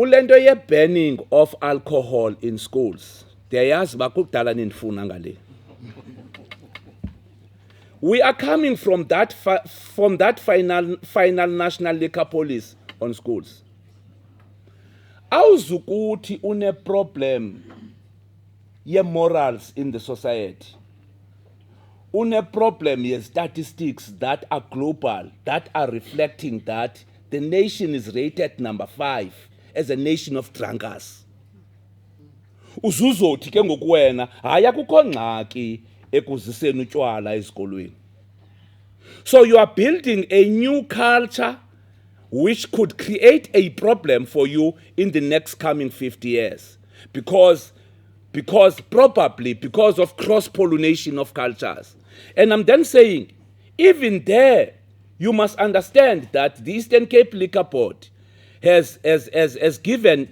Ulento ye banning of alcohol in schools. Ndiyayazi bakudala nindifuna ngale. We are coming from that final national liquor policy on schools. Awuzukuthi une problem ye morals in the society. Une problem ye statistics that are global, that are reflecting that the nation is rated number 5 as a nation of drunkards. Uzuzothi ke ngokuwena haya kukho ngxaki ekuziseni utywala ezikolweni. So you are building a new culture which could create a problem for you in the next coming 50 years. Because probably because of cross-pollination of cultures. And I'm then saying, even there, you must understand that the Eastern Cape Liquor Board has given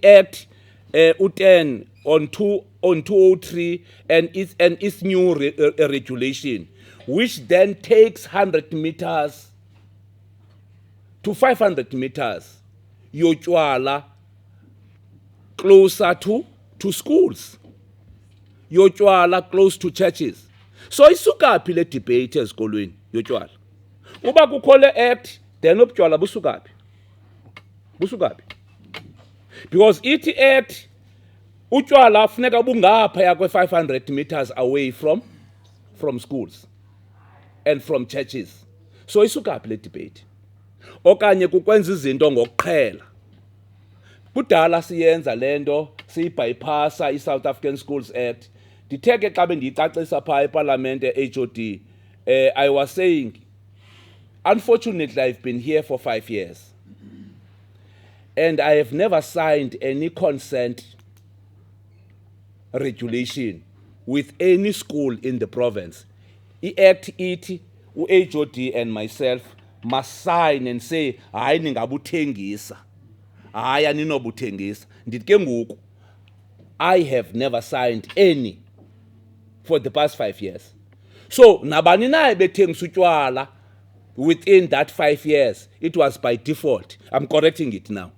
Act U10 on 203 and its new regulation, which then takes 100 meters to 500 meters yotywala closer to schools, yotywala close to churches. So isukaphi le debate ezikolweni yotywala. Uba kukho le act then ubutywala busukaphi. Because ithi act utywala funeka bungaphaya kwe 500 meters away from schools and from churches. So isukaphi le debate. Okanye kukwenza izinto ngokuqhela. Kudala siyenza lento siyibypassa iSouth African Schools Act. Nditheke xa bendiyicacisa phaa eParliament HOD, I was saying, unfortunately I've been here for 5 years and I have never signed any consent regulation with any school in the province. I-Act ithi u-HOD and myself must sign and say hayi ningabuthengisa, hayi aninobuthengisa. Ndithi ke ngoku I have never signed any for the past 5 years. So nabani na ebethengisa utywala within that 5 years, it was by default. I'm correcting it now.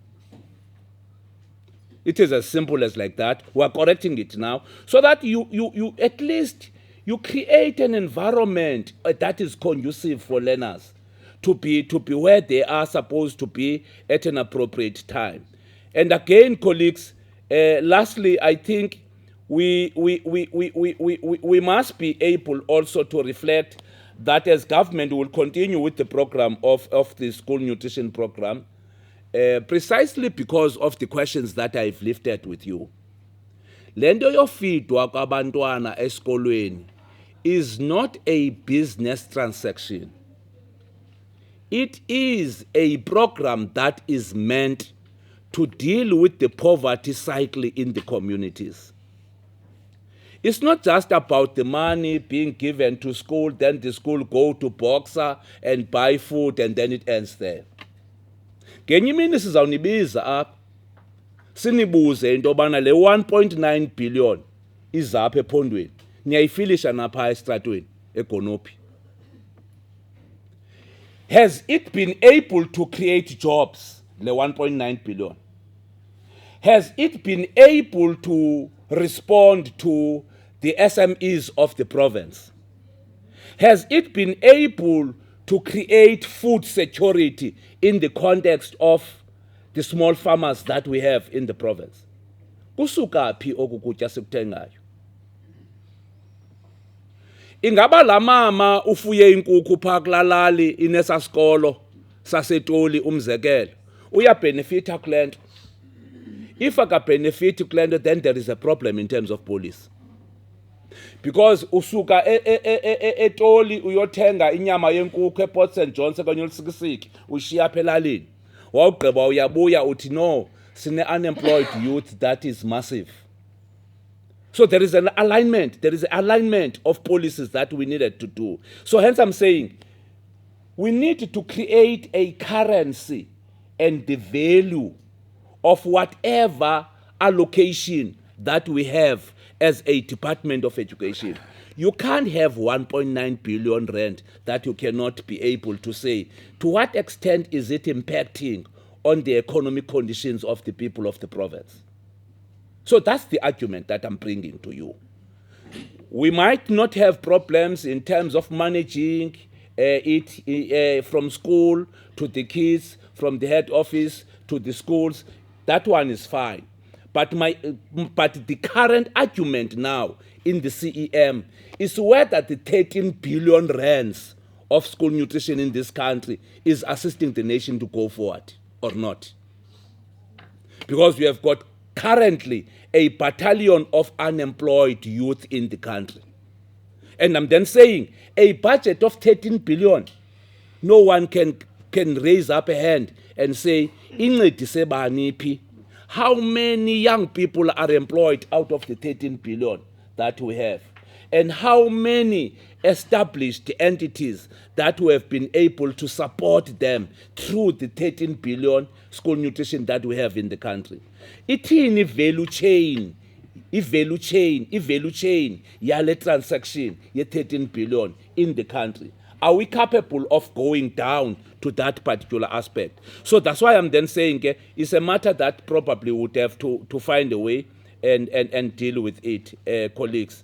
It is as simple as like that. We are correcting it now so that you at least you create an environment that is conducive for learners to be where they are supposed to be at an appropriate time. And again, colleagues, lastly, I think we must be able also to reflect that as government will continue with the program of the school nutrition program, precisely because of the questions that I've lifted with you. Lento yofeedwa kwabantwana esikolweni is not a business transaction. It is a program that is meant to deal with the poverty cycle in the communities. It's not just about the money being given to school, then the school go to Boxer and buy food and then it ends there. Ngenye imini sizawunibiza apha sinibuze into yobana le 1.9 billion izapha ephondweni niyayifilisha napha estratweni eGonopi. Has it been able to create jobs, the 1.9 billion? Has it been able to respond to the SMEs of the province? Has it been able to create food security in the context of the small farmers that we have in the province? Kusuka phi oku kutya sikuthengayo? Ingaba la mama ufuye inkukhu phaa kulalali inesasikolo saseToli umzekelo uyabenefita kule nto. If akabenefiti kule nto, then there is a problem in terms of police. Because usuka eToli uyothenga inyama yenkukhu ePort St John okanye uLisikisiki ushiya apha elalini. Wawugqiba uyabuya uthi no, sine-unemployed youth that is massive. So there is an alignment of policies that we needed to do. So hence I'm saying we need to create a currency and the value of whatever allocation that we have as a Department of Education. You can't have 1.9 billion rand that you cannot be able to say to what extent is it impacting on the economic conditions of the people of the province. So that's the argument that I'm bringing to you. We might not have problems in terms of managing it from school to the kids, from the head office to the schools. That one is fine. But the current argument now in the CEM is whether the 13 billion rands of school nutrition in this country is assisting the nation to go forward or not. Because we have got currently a battalion of unemployed youth in the country. And I'm then saying a budget of 13 billion, no one can raise up a hand and say, how many young people are employed out of the 13 billion that we have? And how many established entities that we have been able to support them through the 13 billion school nutrition that we have in the country? Ithini value chain, i-value chain yale transaction ye 13 billion in the country. Are we capable of going down to that particular aspect? So that's why I'm then saying it's a matter that probably would have to find a way and deal with it, colleagues.